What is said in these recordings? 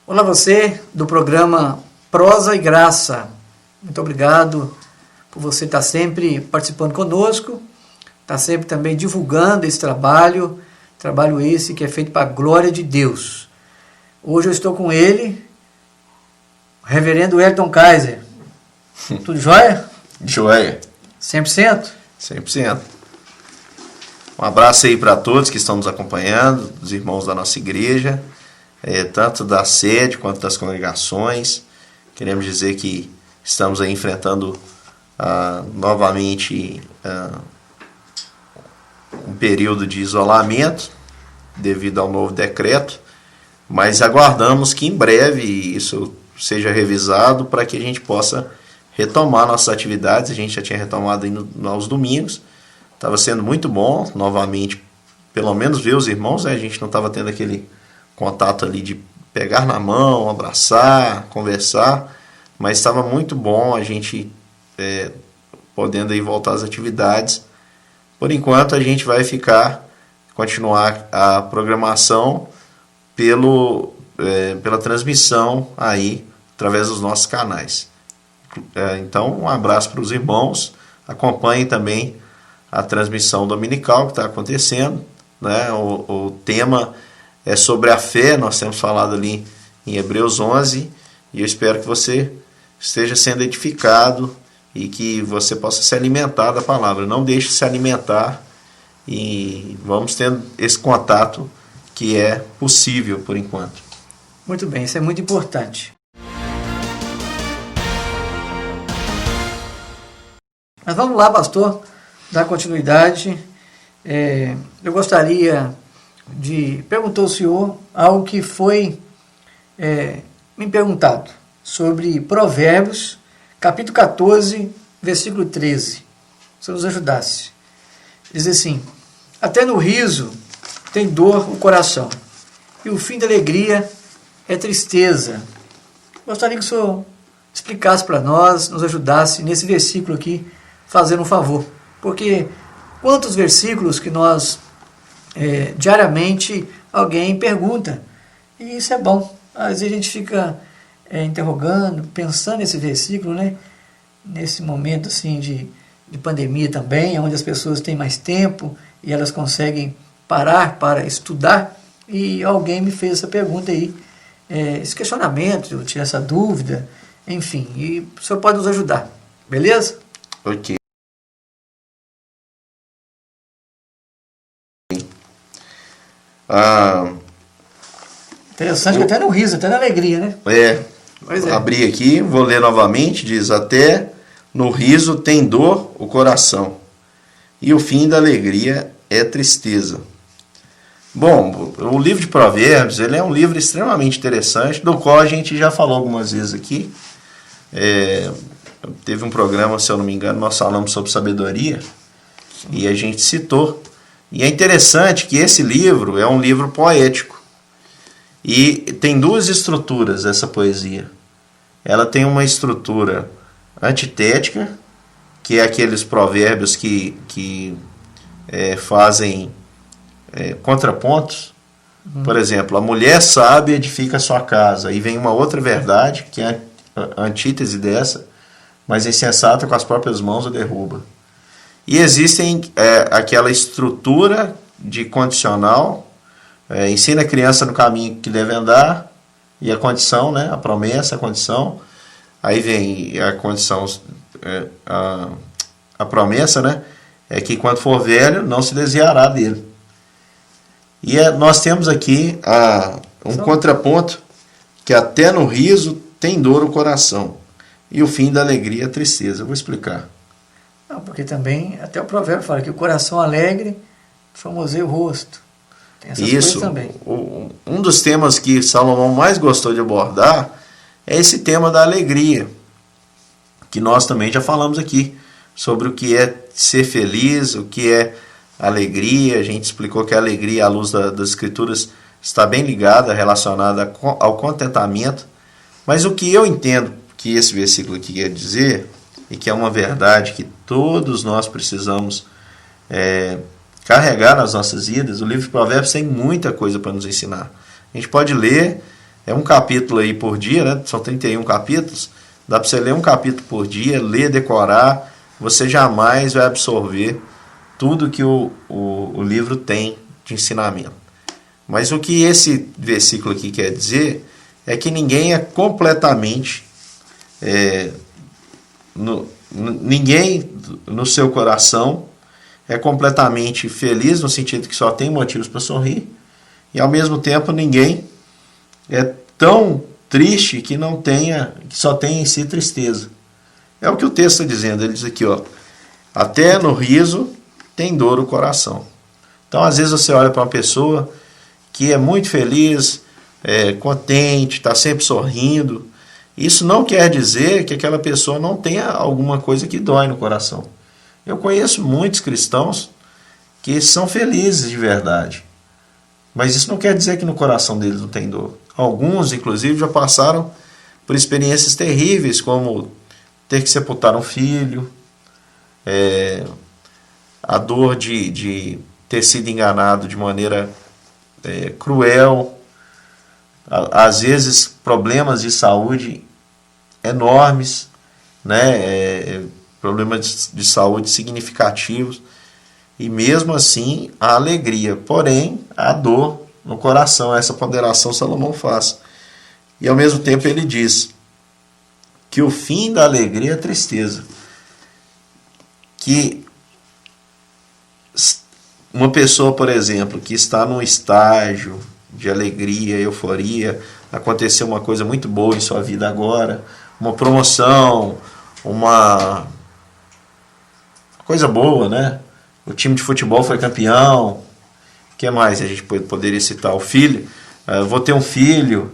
Olá você do programa Prosa e Graça. Muito obrigado por você estar sempre participando conosco, estar sempre também divulgando esse trabalho esse que é feito para a glória de Deus. Hoje eu estou com ele, o reverendo Elton Kaiser. Tudo jóia? Joia. 100%? 100%. Um abraço aí para todos que estão nos acompanhando, os irmãos da nossa igreja, tanto da sede quanto das congregações. Queremos dizer que estamos aí enfrentando novamente um período de isolamento devido ao novo decreto, mas aguardamos que em breve isso seja revisado para que a gente possa retomar nossas atividades. A gente já tinha retomado aí aos domingos, estava sendo muito bom, novamente, pelo menos ver os irmãos, né? A gente não estava tendo aquele contato ali de pegar na mão, abraçar, conversar, mas estava muito bom a gente podendo aí voltar às atividades. Por enquanto a gente vai continuar a programação pela transmissão aí, através dos nossos canais. Então, um abraço para os irmãos, acompanhem também a transmissão dominical que está acontecendo, né? O tema é sobre a fé, nós temos falado ali em Hebreus 11, e eu espero que você esteja sendo edificado e que você possa se alimentar da palavra. Não deixe de se alimentar e vamos tendo esse contato que é possível por enquanto. Muito bem, isso é muito importante. Mas vamos lá, pastor, dar continuidade. Eu gostaria de perguntar ao senhor algo que foi me perguntado sobre Provérbios, capítulo 14, versículo 13. Se nos ajudasse. Diz assim: até no riso tem dor o coração, e o fim da alegria é tristeza. Gostaria que o senhor explicasse para nós, nos ajudasse nesse versículo aqui, fazendo um favor. Porque quantos versículos que nós diariamente alguém pergunta, e isso é bom. Às vezes a gente fica interrogando, pensando nesse versículo, né? Nesse momento assim de pandemia também, onde as pessoas têm mais tempo e elas conseguem parar para estudar, e alguém me fez essa pergunta aí, esse questionamento, eu tinha essa dúvida, enfim, e o senhor pode nos ajudar, beleza? Ok. Interessante que até no riso, até na alegria, né? Pois é. Abri aqui, vou ler novamente, diz: até no riso tem dor o coração, e o fim da alegria é tristeza. Bom, o livro de Provérbios, ele é um livro extremamente interessante, do qual a gente já falou algumas vezes aqui. Teve um programa, se eu não me engano, nós falamos sobre sabedoria, e a gente citou. E é interessante que esse livro é um livro poético. E tem duas estruturas essa poesia. Ela tem uma estrutura antitética, que é aqueles provérbios que fazem contrapontos. Por exemplo, a mulher sábia edifica a sua casa. Aí vem uma outra verdade, que é a antítese dessa: mas insensata com as próprias mãos a derruba. E existem aquela estrutura de condicional, ensina a criança no caminho que deve andar, e a condição, né, a promessa, a condição. Aí vem a condição, a promessa, né, é que quando for velho não se desviará dele. E nós temos aqui um contraponto, que até no riso tem dor o coração, e o fim da alegria é tristeza. Eu vou explicar. Não, porque também, até o provérbio fala que o coração alegre formoseia o rosto. Tem essas coisas também. Um dos temas que Salomão mais gostou de abordar é esse tema da alegria, que nós também já falamos aqui, sobre o que é ser feliz, o que é alegria. A gente explicou que a alegria, à luz das Escrituras, está bem ligada, relacionada ao contentamento. Mas o que eu entendo que esse versículo aqui quer dizer, e que é uma verdade que todos nós precisamos carregar nas nossas vidas, o livro de Provérbios tem muita coisa para nos ensinar. A gente pode ler É um capítulo aí por dia, né? São 31 capítulos. Dá para você ler um capítulo por dia, ler, decorar. Você jamais vai absorver tudo que o livro tem de ensinamento. Mas o que esse versículo aqui quer dizer é que ninguém é completamente... ninguém no seu coração é completamente feliz, no sentido que só tem motivos para sorrir. E ao mesmo tempo ninguém é tão triste que só tem em si tristeza. É o que o texto está dizendo. Ele diz aqui, ó, até no riso tem dor o coração. Então, às vezes você olha para uma pessoa que é muito feliz, contente, está sempre sorrindo. Isso não quer dizer que aquela pessoa não tenha alguma coisa que dói no coração. Eu conheço muitos cristãos que são felizes de verdade. Mas isso não quer dizer que no coração deles não tem dor. Alguns, inclusive, já passaram por experiências terríveis, como ter que sepultar um filho, a dor de ter sido enganado de maneira cruel, às vezes problemas de saúde enormes, né? Problemas de saúde significativos, e mesmo assim a alegria, porém a dor no coração. Essa ponderação Salomão faz. E ao mesmo tempo ele diz que o fim da alegria é a tristeza. Que uma pessoa, por exemplo, que está num estágio de alegria, euforia, aconteceu uma coisa muito boa em sua vida agora, uma promoção, uma coisa boa, né? O time de futebol foi campeão. O que mais a gente poderia citar? O filho, vou ter um filho.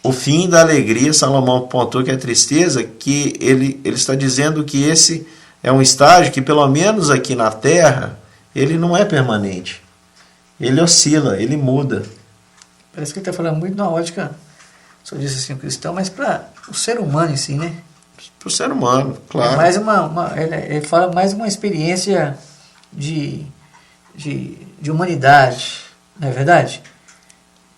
O fim da alegria, Salomão apontou que é tristeza, que ele está dizendo que esse é um estágio que, pelo menos aqui na Terra, ele não é permanente. Ele oscila, ele muda. Parece que ele está falando muito na ótica, o senhor disse assim, o cristão, mas para o ser humano em si, né? Para o ser humano, claro. É mais ele fala mais uma experiência de humanidade, não é verdade?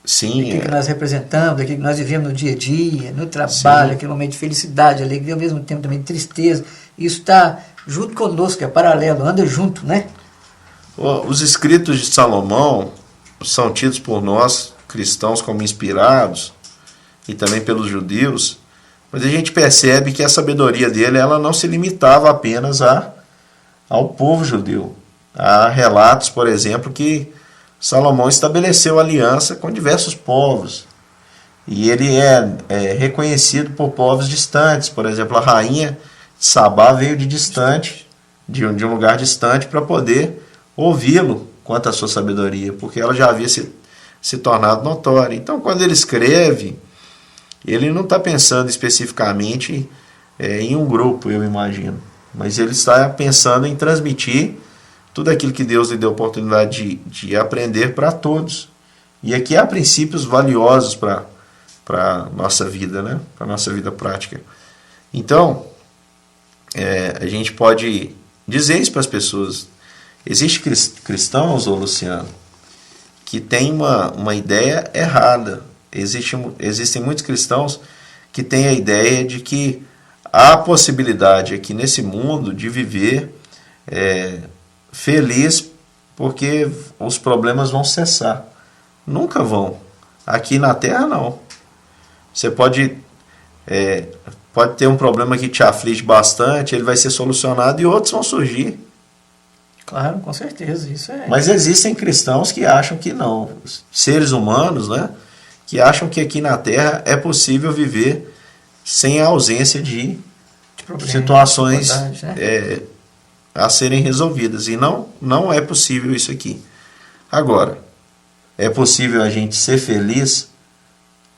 Sim. Daquilo que nós representamos, daquilo que nós vivemos no dia a dia, no trabalho, aquele momento de felicidade, alegria, ao mesmo tempo também de tristeza. Isso está junto conosco, é paralelo, anda junto, né? Os escritos de Salomão são tidos por nós, cristãos, como inspirados, e também pelos judeus, mas a gente percebe que a sabedoria dele ela não se limitava apenas ao povo judeu. Há relatos, por exemplo, que Salomão estabeleceu aliança com diversos povos. E ele é reconhecido por povos distantes. Por exemplo, a rainha de Sabá veio de um lugar distante, para poder ouvi-lo quanto à sua sabedoria, porque ela já havia se tornado notória. Então, quando ele escreve, ele não está pensando especificamente em um grupo, eu imagino, mas ele está pensando em transmitir tudo aquilo que Deus lhe deu a oportunidade de aprender para todos. E aqui há princípios valiosos para a nossa vida, né? Para a nossa vida prática. Então, a gente pode dizer isso para as pessoas. Existem cristãos, ô Luciano, que têm uma ideia errada. Existem muitos cristãos que têm a ideia de que há possibilidade aqui nesse mundo de viver feliz porque os problemas vão cessar. Nunca vão. Aqui na Terra, não. Você pode ter um problema que te aflige bastante, ele vai ser solucionado e outros vão surgir. Claro, com certeza. Isso é. Mas existem cristãos que acham que não. Seres humanos, né? Que acham que aqui na Terra é possível viver sem a ausência de situações né? A serem resolvidas. E não é possível isso aqui. Agora, é possível a gente ser feliz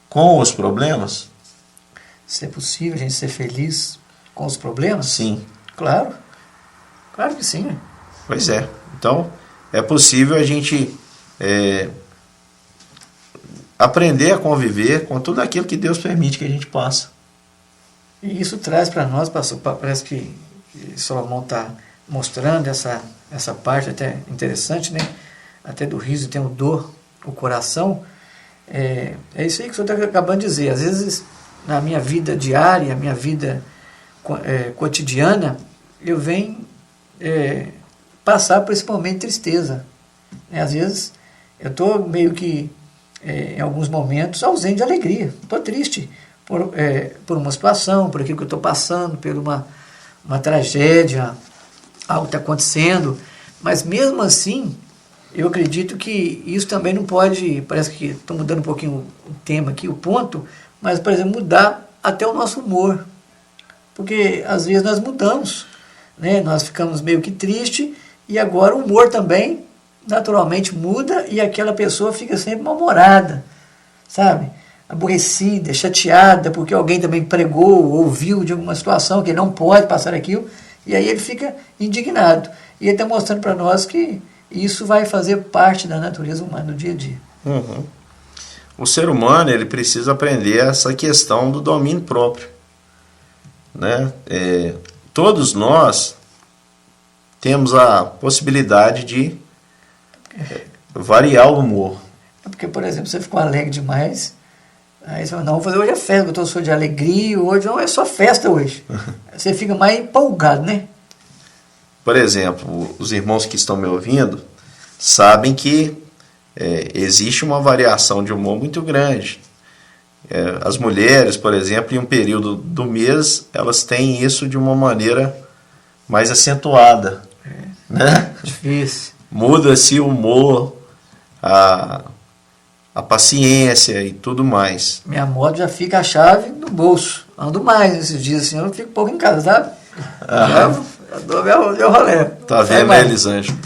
com os problemas? Se é possível a gente ser feliz com os problemas? Sim. Claro. Claro que sim. Pois é. Então, é possível a gente aprender a conviver com tudo aquilo que Deus permite que a gente passe. E isso traz para nós, pastor, parece que Salomão está mostrando essa parte até interessante, né? Até do riso tem o dor, o coração. É isso aí que o senhor está acabando de dizer. Às vezes, na minha vida diária, minha vida cotidiana, eu venho passar por esse momento de tristeza. Às vezes, eu estou meio que, em alguns momentos, ausente de alegria. Estou triste por uma situação, por aquilo que eu estou passando, por uma tragédia, algo está acontecendo. Mas, mesmo assim, eu acredito que isso também não pode, parece que estou mudando um pouquinho o tema aqui, o ponto, mas, por exemplo, mudar até o nosso humor. Porque, às vezes, nós mudamos, né? Nós ficamos meio que tristes e agora o humor também, naturalmente, muda e aquela pessoa fica sempre mal-humorada, sabe? Aborrecida, chateada, porque alguém também pregou, ouviu de alguma situação que ele não pode passar aquilo, e aí ele fica indignado. E ele está mostrando para nós que isso vai fazer parte da natureza humana no dia a dia. Uhum. O ser humano, ele precisa aprender essa questão do domínio próprio, né? Todos nós temos a possibilidade de variar o humor. Porque, por exemplo, você ficou alegre demais, aí você fala, não, vou fazer hoje é festa, eu estou de alegria, hoje não é só festa hoje. Você fica mais empolgado, né? Por exemplo, os irmãos que estão me ouvindo sabem que existe uma variação de humor muito grande. As mulheres, por exemplo, em um período do mês, elas têm isso de uma maneira mais acentuada. Né? Difícil. Muda-se o humor, a paciência e tudo mais. Minha moto já fica a chave no bolso. Ando mais nesses dias, assim, eu fico pouco em casa, sabe? Já dou meu rolê. Tá vendo, né, Elisângela?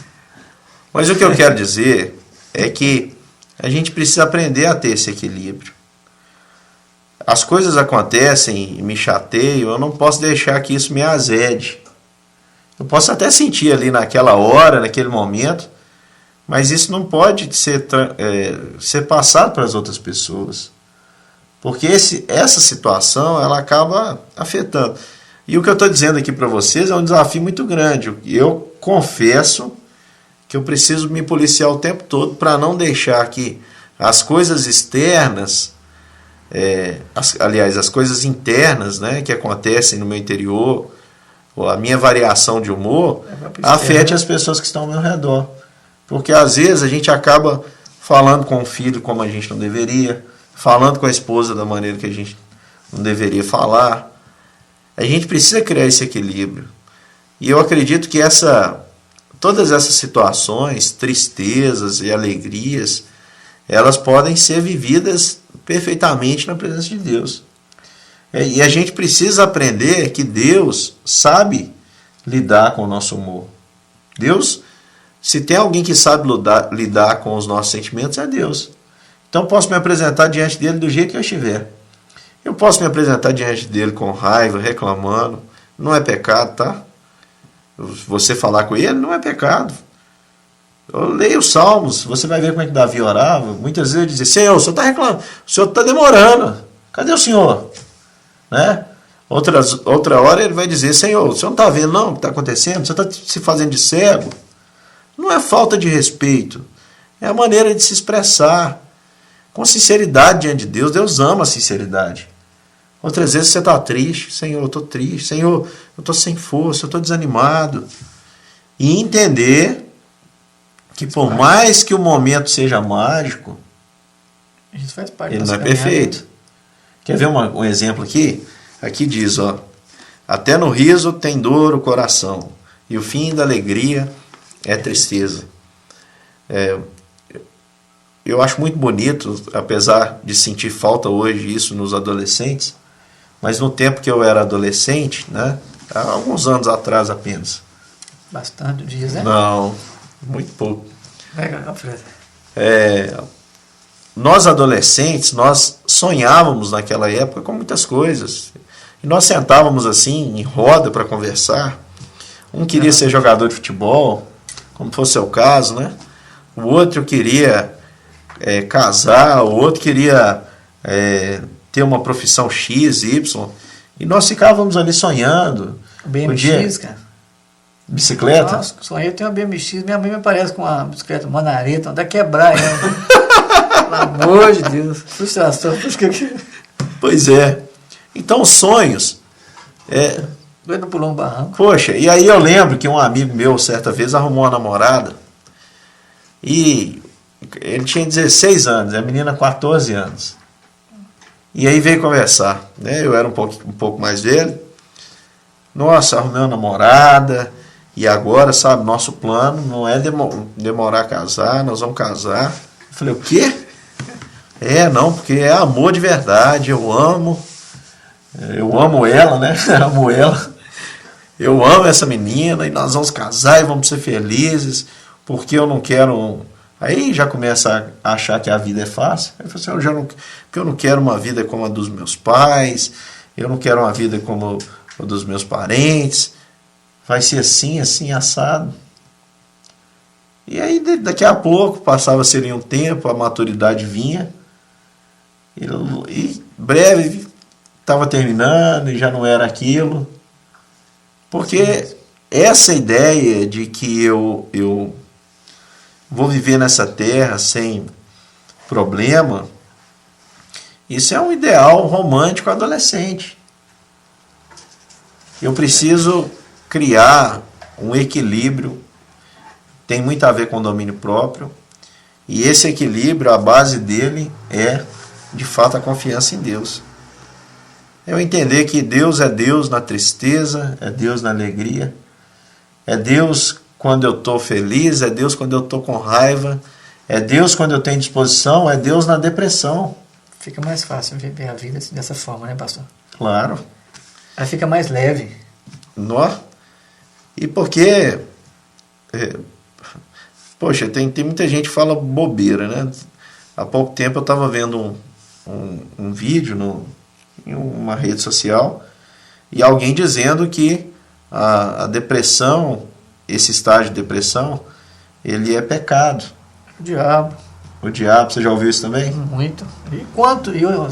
Mas o que eu quero dizer é que a gente precisa aprender a ter esse equilíbrio. As coisas acontecem e me chateiam, eu não posso deixar que isso me azede. Eu posso até sentir ali naquela hora, naquele momento, mas isso não pode ser passado para as outras pessoas. Porque essa situação, ela acaba afetando. E o que eu estou dizendo aqui para vocês é um desafio muito grande. Eu confesso que eu preciso me policiar o tempo todo para não deixar que as coisas externas, as coisas internas, né, que acontecem no meu interior, ou a minha variação de humor, afete as pessoas que estão ao meu redor. Porque às vezes a gente acaba falando com o filho como a gente não deveria, falando com a esposa da maneira que a gente não deveria falar. A gente precisa criar esse equilíbrio. E eu acredito que todas essas situações, tristezas e alegrias, elas podem ser vividas perfeitamente na presença de Deus. E a gente precisa aprender que Deus sabe lidar com o nosso humor. Deus, se tem alguém que sabe lidar com os nossos sentimentos, é Deus. Então eu posso me apresentar diante dele do jeito que eu estiver. Eu posso me apresentar diante dele com raiva, reclamando. Não é pecado, tá? Você falar com ele não é pecado. Eu leio os Salmos, você vai ver como é que Davi orava. Muitas vezes ele dizia, Senhor, o Senhor está reclamando, o Senhor está demorando. Cadê o Senhor? Né? Outra hora ele vai dizer, Senhor, o Senhor não está vendo não o que está acontecendo? O Senhor está se fazendo de cego? Não é falta de respeito. É a maneira de se expressar. Com sinceridade diante de Deus. Deus ama a sinceridade. Outras vezes você está triste. Senhor, eu estou triste. Senhor, eu estou sem força. Eu estou desanimado. E entender que por mais que o momento seja mágico, isso faz parte ele não é perfeito. Quer ver um exemplo aqui? Aqui diz, ó, até no riso tem dor o coração, e o fim da alegria é tristeza. Eu acho muito bonito, apesar de sentir falta hoje isso nos adolescentes, mas no tempo que eu era adolescente, né, há alguns anos atrás apenas. Bastante dias, né? Não, muito pouco. Legal, Fred. Nós adolescentes, nós sonhávamos naquela época com muitas coisas. E nós sentávamos assim, em roda para conversar. Um queria ser jogador de futebol, como fosse o caso, né? O outro queria casar, o outro queria ter uma profissão X, Y. E nós ficávamos ali sonhando. BMX, cara. Bicicleta? Nossa, sonhei ter uma BMX. Minha mãe me parece com uma bicicleta manareta, onde é quebrar ela. Pelo amor de Deus. Frustração. Pois é. Então, sonhos. Doido pulou um barranco. Poxa, e aí eu lembro que um amigo meu, certa vez, arrumou uma namorada. E ele tinha 16 anos, a menina 14 anos. E aí veio conversar. Né? Eu era um pouco mais velho. Nossa, arrumei uma namorada. E agora, sabe, nosso plano não é demorar a casar, nós vamos casar. Eu falei, o quê? Não, porque é amor de verdade, eu amo ela, né? Amo ela. Eu amo essa menina e nós vamos casar e vamos ser felizes, porque eu não quero... Aí já começa a achar que a vida é fácil. Aí eu falei assim, porque eu não quero uma vida como a dos meus pais, eu não quero uma vida como a dos meus parentes, vai ser assim, assim, assado. E aí daqui a pouco, passava-se ali um tempo, a maturidade vinha, e breve estava terminando e já não era aquilo. Porque essa ideia de que eu vou viver nessa terra sem problema, isso é um ideal romântico adolescente. Eu preciso criar um equilíbrio, tem muito a ver com domínio próprio, e esse equilíbrio, a base dele é, de fato, a confiança em Deus. Eu entender que Deus é Deus na tristeza, é Deus na alegria, é Deus quando eu estou feliz, é Deus quando eu estou com raiva, é Deus quando eu tenho disposição, é Deus na depressão. Fica mais fácil viver a vida dessa forma, né, pastor? Claro. Aí fica mais leve. E porque... poxa, tem muita gente que fala bobeira, né? Há pouco tempo eu estava vendo um vídeo em uma rede social e alguém dizendo que a depressão, esse estágio de depressão, ele é pecado. O diabo. O diabo, você já ouviu isso também? Muito.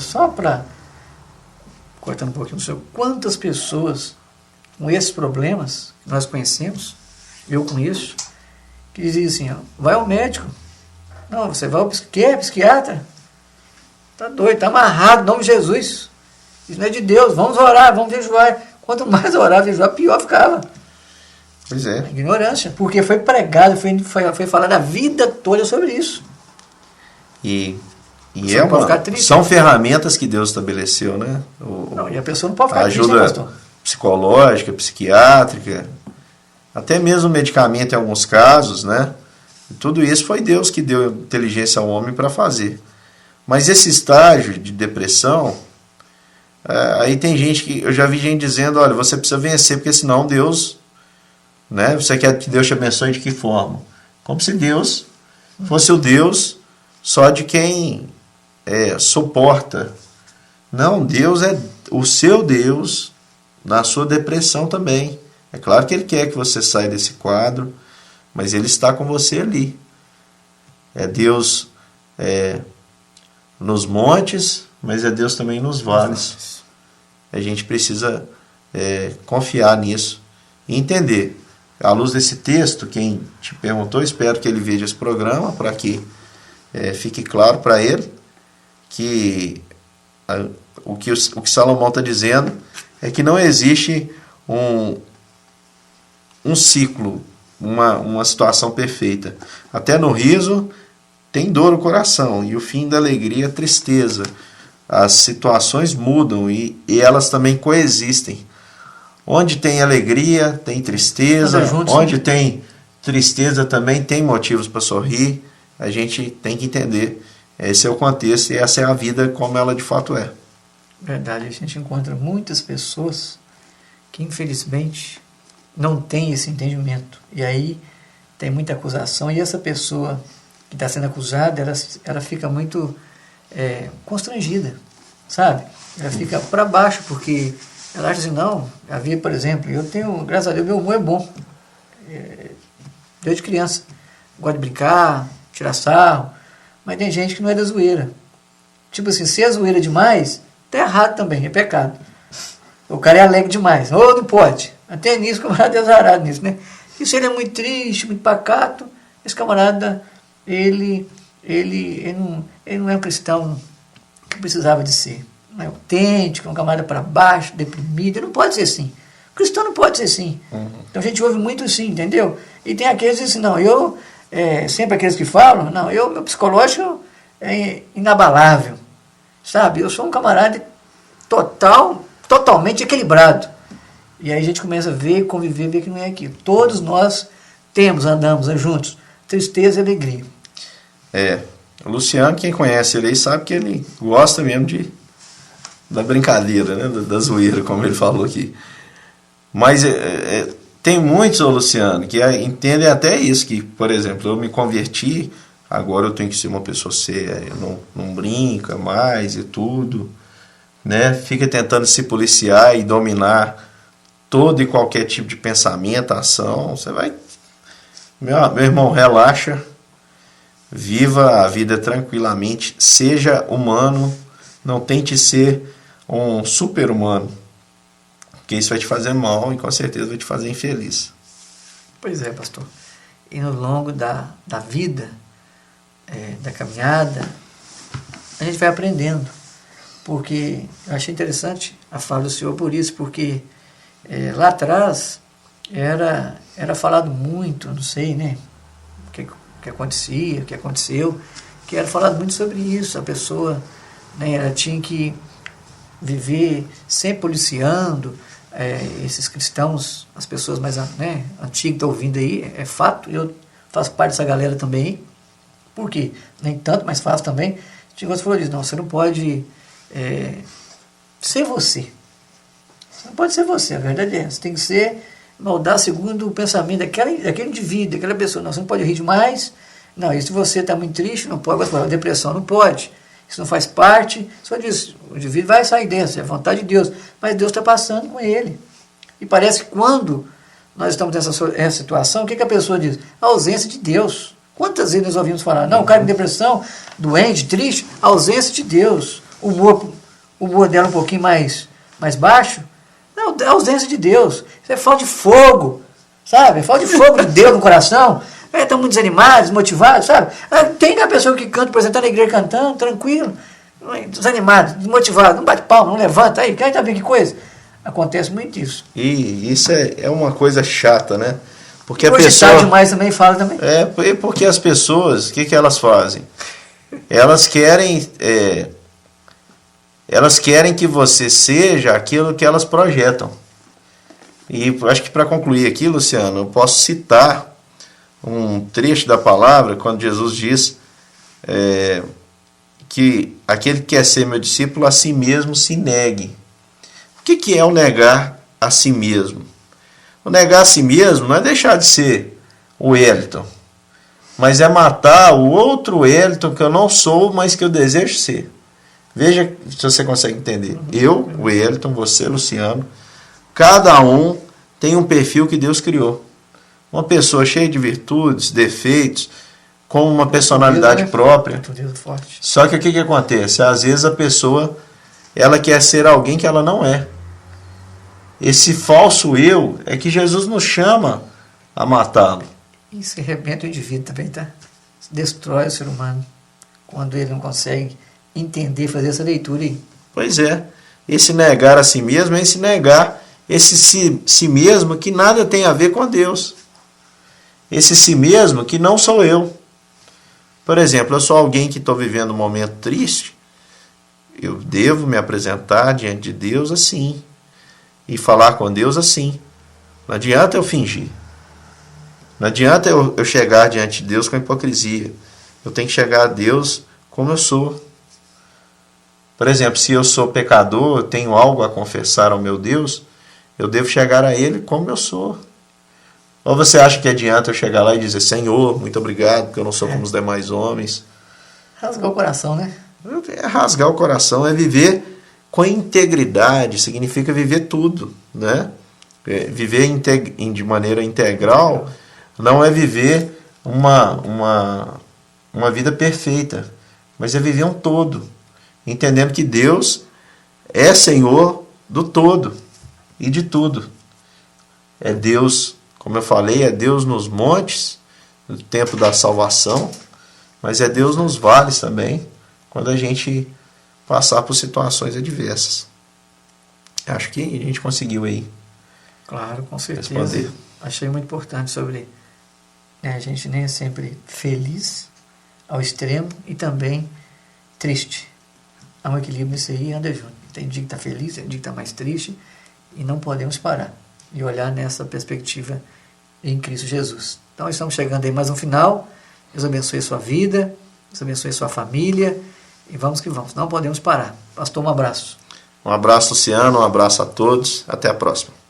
Só para cortar um pouquinho do seu, quantas pessoas com esses problemas que nós conhecemos, eu conheço, que dizem assim, vai ao médico. Não, você vai ao psiquiatra? Tá doido, tá amarrado, em nome de Jesus. Isso não é de Deus, vamos orar, vamos jejuar. Quanto mais orar, jejuar, pior ficava. Pois é. A ignorância, porque foi pregado, foi falado a vida toda sobre isso. E são ferramentas que Deus estabeleceu, né? E a pessoa não pode ficar triste, né, pastor? Psicológica, psiquiátrica, até mesmo medicamento em alguns casos, né? E tudo isso foi Deus que deu inteligência ao homem para fazer. Mas esse estágio de depressão, aí tem gente que, eu já vi gente dizendo, olha, você precisa vencer, porque senão Deus, né? Você quer que Deus te abençoe de que forma? Como se Deus fosse o Deus só de quem suporta. Não, Deus é o seu Deus na sua depressão também. É claro que Ele quer que você saia desse quadro, mas Ele está com você ali. É Deus nos montes, mas é Deus também nos vales. A gente precisa confiar nisso e entender. À luz desse texto, quem te perguntou, espero que ele veja esse programa para que fique claro para ele que o que Salomão está dizendo é que não existe um ciclo, uma situação perfeita. Até no riso tem dor no coração, e o fim da alegria é tristeza. As situações mudam e elas também coexistem. Onde tem alegria, tem tristeza. Onde tem tristeza também tem motivos para sorrir. A gente tem que entender. Esse é o contexto e essa é a vida como ela de fato é. Verdade, a gente encontra muitas pessoas que infelizmente não têm esse entendimento. E aí tem muita acusação e essa pessoa que está sendo acusada, ela fica muito constrangida, sabe? Ela fica para baixo porque ela acha assim, não, havia, por exemplo, eu tenho, graças a Deus, meu humor é bom. Desde criança. Gosto de brincar, tirar sarro, mas tem gente que não é da zoeira. Tipo assim, se é zoeira demais, tá errado também, é pecado. O cara é alegre demais, não pode. Até nisso o camarada é azarado nisso, né? E se ele é muito triste, muito pacato, esse camarada, ele ele não é um cristão que precisava de ser. Não é autêntico, é um camarada para baixo, deprimido. Ele não pode ser assim. O cristão não pode ser assim. Então a gente ouve muito assim, entendeu? E tem aqueles que dizem assim, não, sempre aqueles que falam, não, meu psicológico é inabalável, sabe? Eu sou um camarada totalmente equilibrado. E aí a gente começa a ver, conviver, ver que não é aquilo. Todos nós andamos juntos, tristeza e alegria. O Luciano, quem conhece ele aí, sabe que ele gosta mesmo da brincadeira, né? Da zoeira, como ele falou aqui. Mas tem muitos, Luciano, que entendem até isso, que, por exemplo, eu me converti, agora eu tenho que ser uma pessoa séria, não brinca mais e tudo, né? Fica tentando se policiar e dominar todo e qualquer tipo de pensamento, ação. Você vai... Meu irmão, relaxa, viva a vida tranquilamente, seja humano, não tente ser um super-humano, porque isso vai te fazer mal e com certeza vai te fazer infeliz. Pois é, pastor. E no longo da vida, da caminhada, a gente vai aprendendo. Porque eu achei interessante a fala do senhor por isso, porque lá atrás era falado muito, não sei, né, o que acontecia, o que aconteceu, que era falado muito sobre isso. A pessoa, né, ela tinha que viver sempre policiando. Esses cristãos, as pessoas mais, né, antigas que estão ouvindo aí, é fato, eu faço parte dessa galera também. Por quê? Nem tanto, mas faço também. Você falou disso, não, você não pode ser você. Você não pode ser você, a verdade é essa. Você tem que ser, moldar segundo o pensamento daquele indivíduo, daquela pessoa. Não, você não pode rir demais. Não, e se você está muito triste, não pode. Depressão não pode. Isso não faz parte. Só diz, o indivíduo vai sair dentro, é a vontade de Deus. Mas Deus está passando com ele. E parece que quando nós estamos nessa situação, o que a pessoa diz? A ausência de Deus. Quantas vezes nós ouvimos falar? Não, o cara com depressão, doente, triste, a ausência de Deus. O humor dela um pouquinho mais baixo. Não, a ausência de Deus. Isso é falta de fogo, sabe? É falta de fogo de Deus no coração. Estão muito desanimados, desmotivados, sabe? Tem a pessoa que canta, por exemplo, está na igreja cantando, tranquilo, desanimado, desmotivado, não bate palma, não levanta, aí tá vendo que coisa? Acontece muito isso. E isso é uma coisa chata, né? Porque a pessoa... demais também fala também. Porque as pessoas, o que elas fazem? Elas querem que você seja aquilo que elas projetam. E acho que para concluir aqui, Luciano, eu posso citar um trecho da palavra, quando Jesus diz que aquele que quer ser meu discípulo, a si mesmo se negue. O que é o negar a si mesmo? O negar a si mesmo não é deixar de ser o Wellington, mas é matar o outro Wellington que eu não sou, mas que eu desejo ser. Veja se você consegue entender. Eu, Wellington, você, Luciano, cada um tem um perfil que Deus criou. Uma pessoa cheia de virtudes, defeitos, com uma personalidade própria. Só que o que acontece? Às vezes a pessoa ela quer ser alguém que ela não é. Esse falso eu é que Jesus nos chama a matá-lo. Isso arrebenta o indivíduo também, tá? Destrói o ser humano quando ele não consegue entender, fazer essa leitura aí. Pois é. Esse negar a si mesmo é esse negar esse si mesmo que nada tem a ver com Deus. Esse si mesmo que não sou eu. Por exemplo, eu sou alguém que estou vivendo um momento triste, eu devo me apresentar diante de Deus assim, e falar com Deus assim. Não adianta eu fingir. Não adianta eu chegar diante de Deus com hipocrisia. Eu tenho que chegar a Deus como eu sou. Por exemplo, se eu sou pecador, eu tenho algo a confessar ao meu Deus, eu devo chegar a Ele como eu sou. Ou você acha que adianta eu chegar lá e dizer, Senhor, muito obrigado, porque eu não sou como os demais homens? Rasgar o coração, né? É rasgar o coração, é viver com integridade, significa viver tudo, né? Viver de maneira integral não é viver uma vida perfeita, mas é viver um todo, entendendo que Deus é Senhor do todo e de tudo. É Deus, como eu falei, é Deus nos montes, no tempo da salvação, mas é Deus nos vales também quando a gente passar por situações adversas. Acho que a gente conseguiu aí. Claro, com certeza. Responder. Achei muito importante sobre a gente nem é sempre feliz ao extremo e também triste. Há um equilíbrio nisso aí e anda junto. Tem dia que está feliz, tem dia que está mais triste e não podemos parar e olhar nessa perspectiva em Cristo Jesus. Então estamos chegando aí mais um final. Deus abençoe a sua vida, Deus abençoe a sua família e vamos que vamos. Não podemos parar. Pastor, um abraço. Um abraço, Luciano, um abraço a todos. Até a próxima.